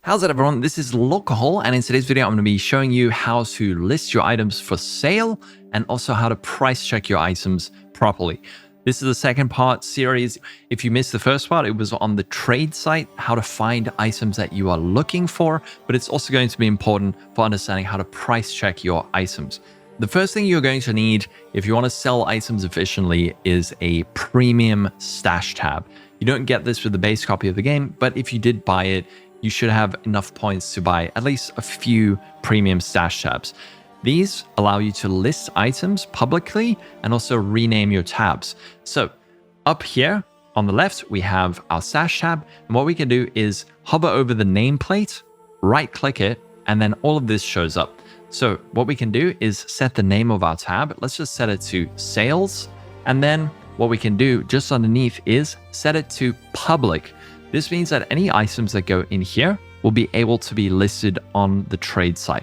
How's it, everyone? This is Lolcohol, and in today's video, I'm going to be showing you how to list your items for sale and also how to price check your items properly. This is the second part series. If you missed the first part, it was on the trade site, how to find items that you are looking for, but it's also going to be important for understanding how to price check your items. The first thing you're going to need if you want to sell items efficiently is a premium stash tab. You don't get this with the base copy of the game, but if you did buy it, you should have enough points to buy at least a few premium stash tabs. These allow you to list items publicly and also rename your tabs. So up here on the left, we have our stash tab. And what we can do is hover over the nameplate, right click it, and then all of this shows up. So what we can do is set the name of our tab. Let's just set it to sales. And then what we can do just underneath is set it to public. This means that any items that go in here will be able to be listed on the trade site.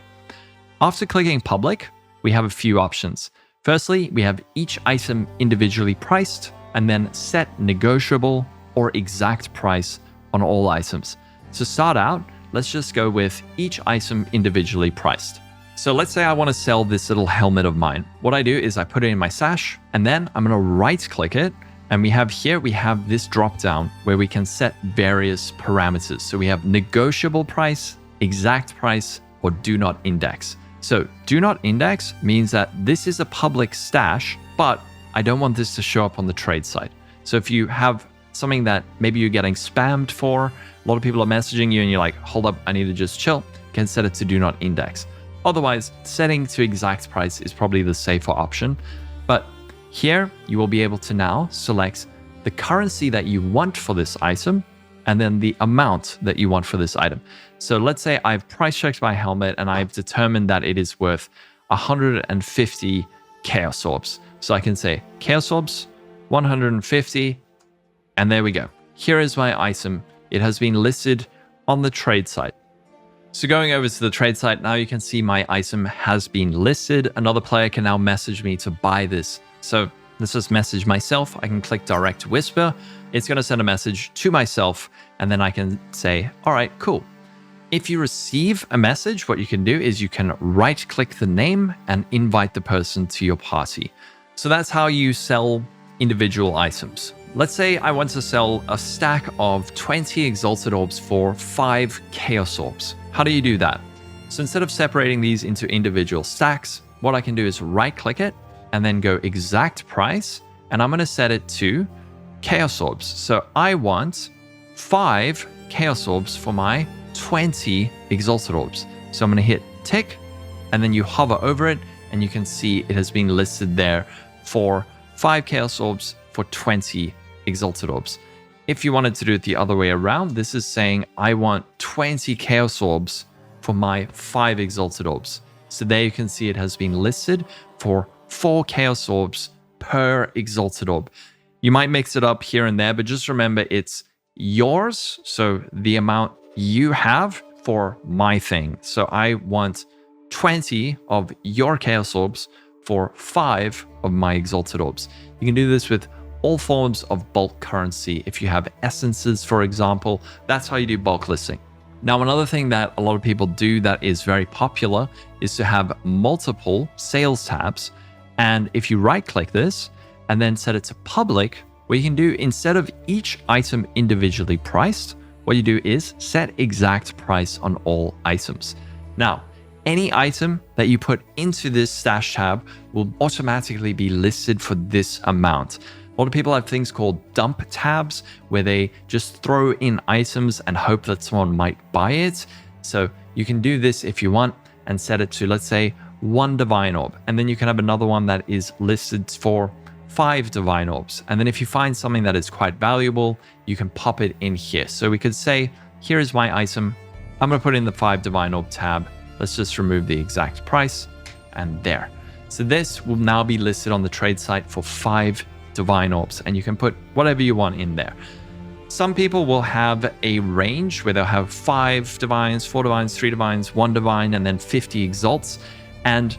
After clicking public, we have a few options. Firstly, we have each item individually priced, and then set negotiable or exact price on all items. To start out, let's just go with each item individually priced. So let's say I want to sell this little helmet of mine. What I do is I put it in my stash, and then I'm going to right click it. And we have this drop down where we can set various parameters. So we have negotiable price, exact price, or do not index. So do not index means that this is a public stash, but I don't want this to show up on the trade site. So if you have something that maybe you're getting spammed for, a lot of people are messaging you and you're like, hold up, I need to just chill, you can set it to do not index. Otherwise, setting to exact price is probably the safer option. But here, you will be able to now select the currency that you want for this item and then the amount that you want for this item. So let's say I've price checked my helmet and I've determined that it is worth 150 Chaos Orbs. So I can say Chaos Orbs, 150, and there we go. Here is my item. It has been listed on the trade site. So going over to the trade site, now you can see my item has been listed. Another player can now message me to buy this. So let's just message myself. I can click direct whisper. It's going to send a message to myself. And then I can say, all right, cool. If you receive a message, what you can do is you can right click the name and invite the person to your party. So that's how you sell individual items. Let's say I want to sell a stack of 20 Exalted Orbs for 5 Chaos Orbs. How do you do that? So instead of separating these into individual stacks, what I can do is right click it and then go exact price. And I'm going to set it to Chaos Orbs. So I want 5 Chaos Orbs for my 20 Exalted Orbs. So I'm going to hit tick and then you hover over it and you can see it has been listed there for 5 Chaos Orbs for 20 Exalted Orbs. If you wanted to do it the other way around, this is saying I want 20 Chaos Orbs for my 5 Exalted Orbs. So there you can see it has been listed for 4 Chaos Orbs per Exalted Orb. You might mix it up here and there, but just remember it's yours. So the amount you have for my thing. So I want 20 of your Chaos Orbs for 5 of my Exalted Orbs. You can do this with all forms of bulk currency. If you have essences, for example, that's how you do bulk listing. Now, another thing that a lot of people do that is very popular is to have multiple sales tabs. And if you right click this and then set it to public, what you can do instead of each item individually priced, what you do is set exact price on all items. Now, any item that you put into this stash tab will automatically be listed for this amount. A lot of people have things called dump tabs where they just throw in items and hope that someone might buy it. So you can do this if you want and set it to, let's say, 1 Divine Orb. And then you can have another one that is listed for 5 Divine Orbs. And then if you find something that is quite valuable, you can pop it in here. So we could say, here is my item. I'm going to put in the 5 Divine Orb tab. Let's just remove the exact price and there. So this will now be listed on the trade site for 5 Divine Orbs, and you can put whatever you want in there. Some people will have a range where they'll have 5 Divines, 4 Divines, 3 Divines, 1 Divine, and then 50 Exalts. And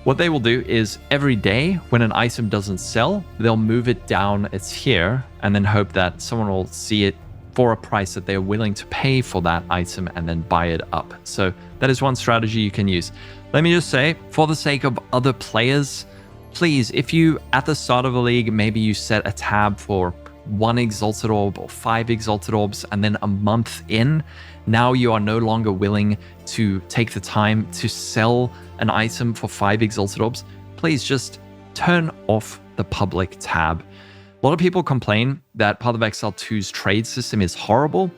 what they will do is every day when an item doesn't sell, they'll move it down, it's here, and then hope that someone will see it for a price that they're willing to pay for that item and then buy it up. So that is one strategy you can use. Let me just say, for the sake of other players, please, if you at the start of a league, maybe you set a tab for 1 exalted orb or 5 exalted orbs, and then a month in, now you are no longer willing to take the time to sell an item for 5 exalted orbs, please just turn off the public tab. A lot of people complain that Path of Exile 2's trade system is horrible.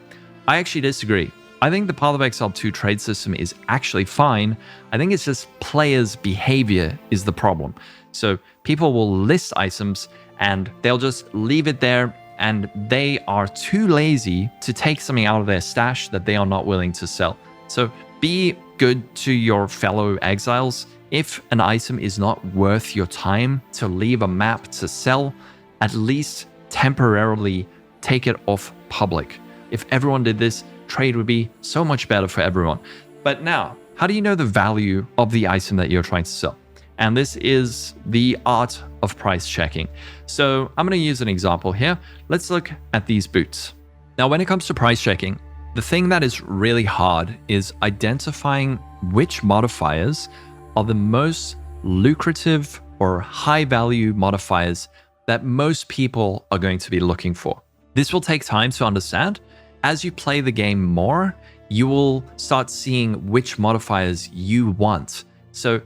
I actually disagree. I think the Path of Exile 2 trade system is actually fine. I think it's just players' behavior is the problem. So people will list items and they'll just leave it there, and they are too lazy to take something out of their stash that they are not willing to sell. So be good to your fellow exiles. If an item is not worth your time to leave a map to sell, at least temporarily take it off public. If everyone did this, trade would be so much better for everyone. But now, how do you know the value of the item that you're trying to sell? And this is the art of price checking. So I'm going to use an example here. Let's look at these boots. Now, when it comes to price checking, the thing that is really hard is identifying which modifiers are the most lucrative or high value modifiers that most people are going to be looking for. This will take time to understand. As you play the game more, you will start seeing which modifiers you want. So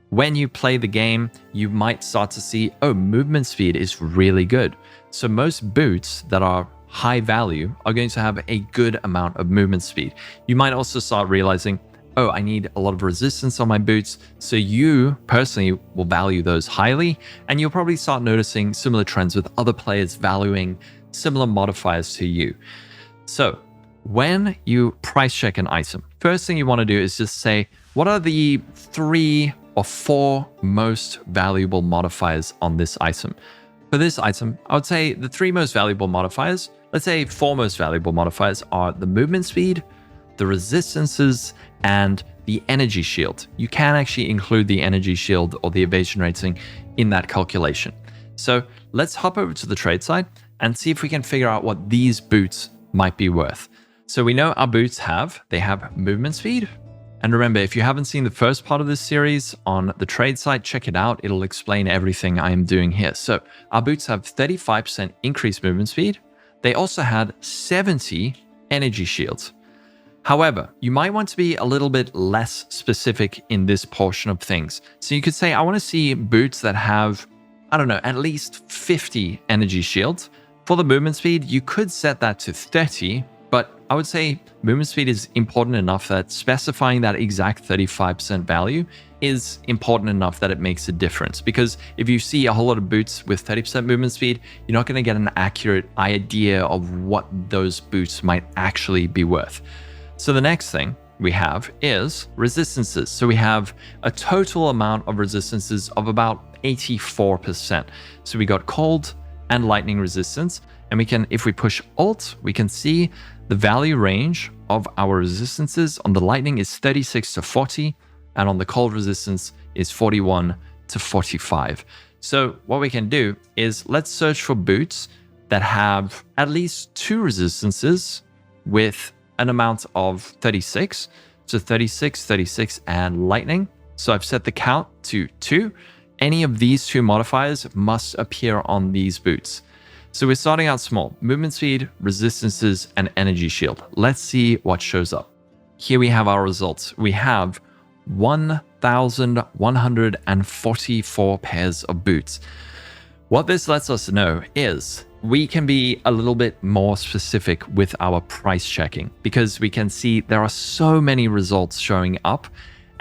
when you play the game, you might start to see, oh, movement speed is really good. So most boots that are high value are going to have a good amount of movement speed. You might also start realizing, oh, I need a lot of resistance on my boots. So you personally will value those highly, and you'll probably start noticing similar trends with other players valuing similar modifiers to you. So when you price check an item, first thing you want to do is just say, what are the 3 or 4 most valuable modifiers on this item? For this item, I would say the 3 most valuable modifiers, let's say 4 most valuable modifiers are the movement speed, the resistances, and the energy shield. You can actually include the energy shield or the evasion rating in that calculation. So let's hop over to the trade side and see if we can figure out what these boots might be worth. So we know our boots have movement speed. And remember, if you haven't seen the first part of this series on the trade site, check it out. It'll explain everything I am doing here. So our boots have 35% increased movement speed. They also had 70 energy shields. However, you might want to be a little bit less specific in this portion of things. So you could say, I want to see boots that have, I don't know, at least 50 energy shields. For the movement speed, you could set that to 30, but I would say movement speed is important enough that specifying that exact 35% value is important enough that it makes a difference. Because if you see a whole lot of boots with 30% movement speed, you're not going to get an accurate idea of what those boots might actually be worth. So the next thing we have is resistances. So we have a total amount of resistances of about 84%. So we got cold and lightning resistance. And we can, if we push Alt, we can see the value range of our resistances on the lightning is 36 to 40, and on the cold resistance is 41 to 45. So what we can do is let's search for boots that have at least 2 resistances with an amount of 36. So 36, 36, and lightning. So I've set the count to 2. Any of these 2 modifiers must appear on these boots. So we're starting out small: movement speed, resistances, and energy shield. Let's see what shows up. Here we have our results. We have 1,144 pairs of boots. What this lets us know is we can be a little bit more specific with our price checking, because we can see there are so many results showing up,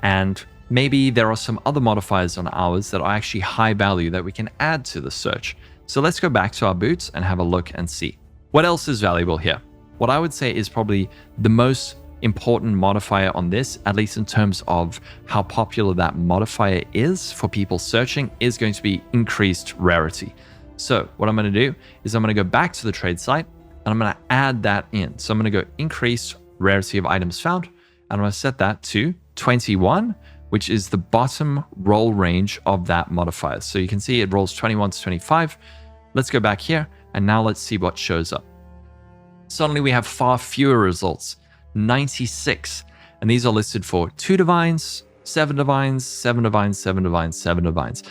and maybe there are some other modifiers on ours that are actually high value that we can add to the search. So let's go back to our boots and have a look and see. What else is valuable here? What I would say is probably the most important modifier on this, at least in terms of how popular that modifier is for people searching, is going to be increased rarity. So what I'm going to do is I'm going to go back to the trade site and I'm going to add that in. So I'm going to go increase rarity of items found, and I'm going to set that to 21, which is the bottom roll range of that modifier. So you can see it rolls 21 to 25. Let's go back here, and now let's see what shows up. suddenly we have far fewer results, 96. And these are listed for 2 divines, 7 divines, 7 divines, 7 divines, 7 divines.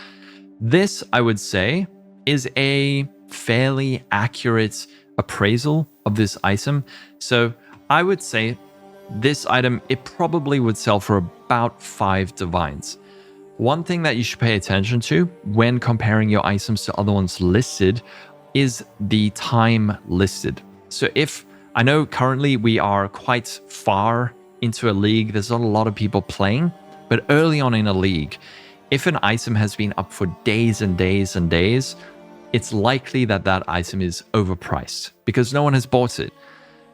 This, I would say, is a fairly accurate appraisal of this item. So I would say this item, it probably would sell for about 5 divines. One thing that you should pay attention to when comparing your items to other ones listed is the time listed. So if I know currently we are quite far into a league, there's not a lot of people playing, but early on in a league, if an item has been up for days and days and days, it's likely that that item is overpriced because no one has bought it.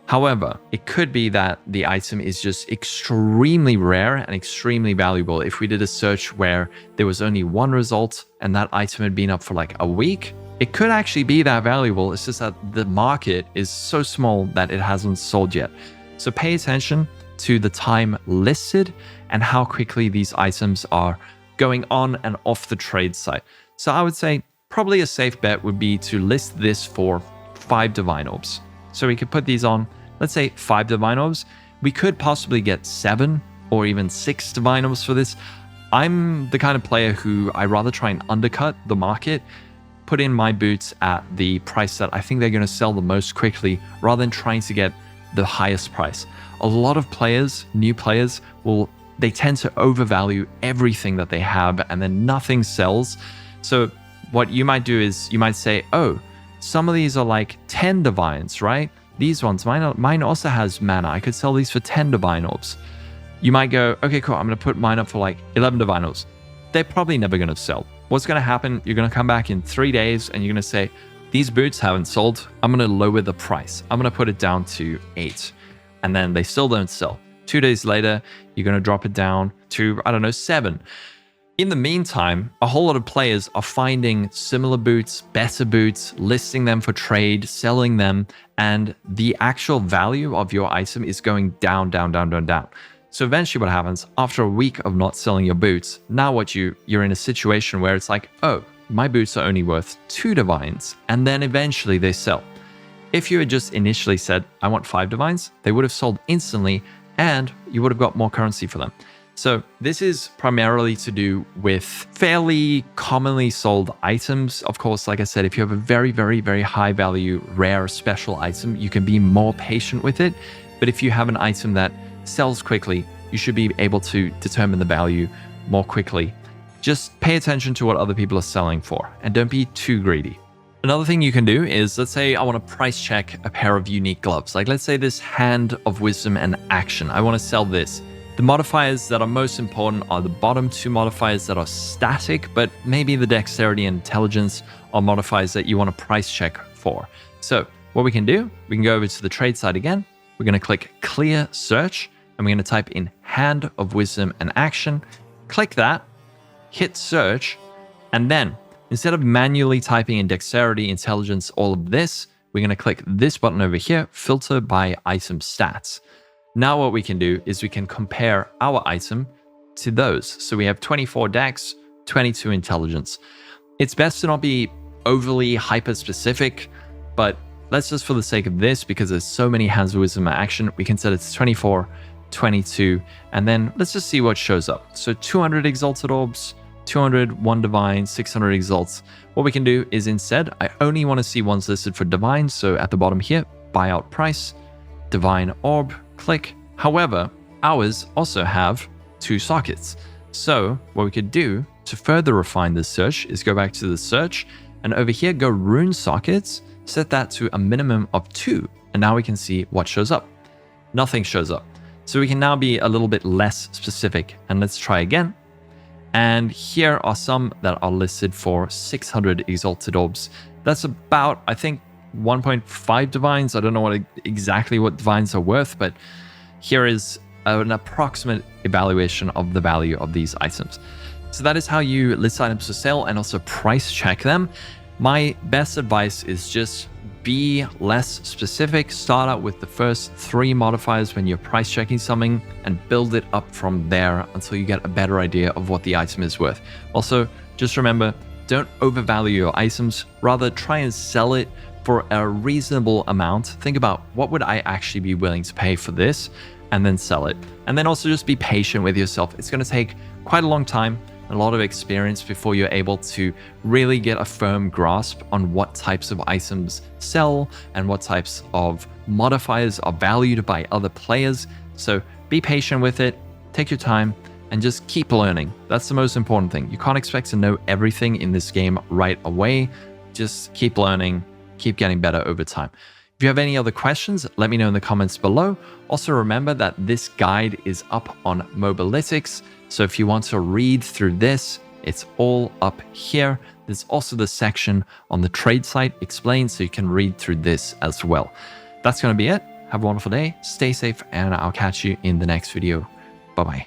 However, it could be that the item is just extremely rare and extremely valuable. If we did a search where there was only 1 result and that item had been up for like a week, it could actually be that valuable. It's just that the market is so small that it hasn't sold yet. So pay attention to the time listed and how quickly these items are going on and off the trade site. So I would say probably a safe bet would be to list this for 5 divine orbs. So we could put these on, let's say 5 divine orbs. We could possibly get 7 or even 6 divine orbs for this. I'm the kind of player who I rather try and undercut the market, put in my boots at the price that I think they're going to sell the most quickly rather than trying to get the highest price. A lot of players, new players, they tend to overvalue everything that they have and then nothing sells. So what you might do is you might say, oh, some of these are like 10 divines, right? These ones, mine also has mana. I could sell these for 10 divine orbs. You might go, okay, cool. I'm going to put mine up for like 11 divine orbs. They're probably never going to sell. What's going to happen? You're going to come back in 3 days and you're going to say, these boots haven't sold. I'm going to lower the price. I'm going to put it down to 8. And then they still don't sell. 2 days later, you're going to drop it down to, I don't know, 7. In the meantime, a whole lot of players are finding similar boots, better boots, listing them for trade, selling them, and the actual value of your item is going down, down, down, down, down. So eventually what happens, after a week of not selling your boots, now you're in a situation where it's like, oh, my boots are only worth 2 divines, and then eventually they sell. If you had just initially said, I want 5 divines, they would have sold instantly, and you would have got more currency for them. So this is primarily to do with fairly commonly sold items. Of course, like I said, if you have a very, very, very high value, rare, special item, you can be more patient with it. But if you have an item that sells quickly, you should be able to determine the value more quickly. Just pay attention to what other people are selling for and don't be too greedy. Another thing you can do is, let's say I want to price check a pair of unique gloves. Like let's say this Hand of Wisdom and Action. I want to sell this. The modifiers that are most important are the bottom 2 modifiers that are static, but maybe the Dexterity and Intelligence are modifiers that you want to price check for. So what we can do, we can go over to the trade site again. We're going to click Clear Search, and we're going to type in Hand of Wisdom and Action. Click that, hit Search, and then instead of manually typing in Dexterity, Intelligence, all of this, we're going to click this button over here, Filter by Item Stats. Now what we can do is we can compare our item to those. So we have 24 Dex, 22 Intelligence. It's best to not be overly hyper-specific, but let's just for the sake of this, because there's so many Hands of Wisdom and Action, we can set it to 24, 22, and then let's just see what shows up. So 200 Exalted Orbs, 200, 1 Divine, 600 Exalts. What we can do is instead, I only want to see ones listed for Divine, so at the bottom here, Buyout Price, Divine Orb, click. However, ours also have 2 sockets. So what we could do to further refine this search is go back to the search and over here go Rune Sockets, set that to a minimum of 2. And now we can see what shows up. Nothing shows up. So we can now be a little bit less specific, and let's try again. And here are some that are listed for 600 Exalted Orbs. That's about, I think, 1.5 divines. I don't know exactly what divines are worth, but here is an approximate evaluation of the value of these items. So that is how you list items for sale and also price check them. My best advice is just be less specific. Start out with the first 3 modifiers when you're price checking something and build it up from there until you get a better idea of what the item is worth. Also, just remember, don't overvalue your items. Rather, try and sell it for a reasonable amount. Think about what would I actually be willing to pay for this, and then sell it. And then also just be patient with yourself. It's going to take quite a long time, a lot of experience before you're able to really get a firm grasp on what types of items sell and what types of modifiers are valued by other players. So be patient with it, take your time, and just keep learning. That's the most important thing. You can't expect to know everything in this game right away. Just keep learning, keep getting better over time. If you have any other questions, let me know in the comments below. Also remember that this guide is up on Mobalytics. So if you want to read through this, it's all up here. There's also the section on the trade site explained, so you can read through this as well. That's going to be it. Have a wonderful day, stay safe, and I'll catch you in the next video. Bye-bye.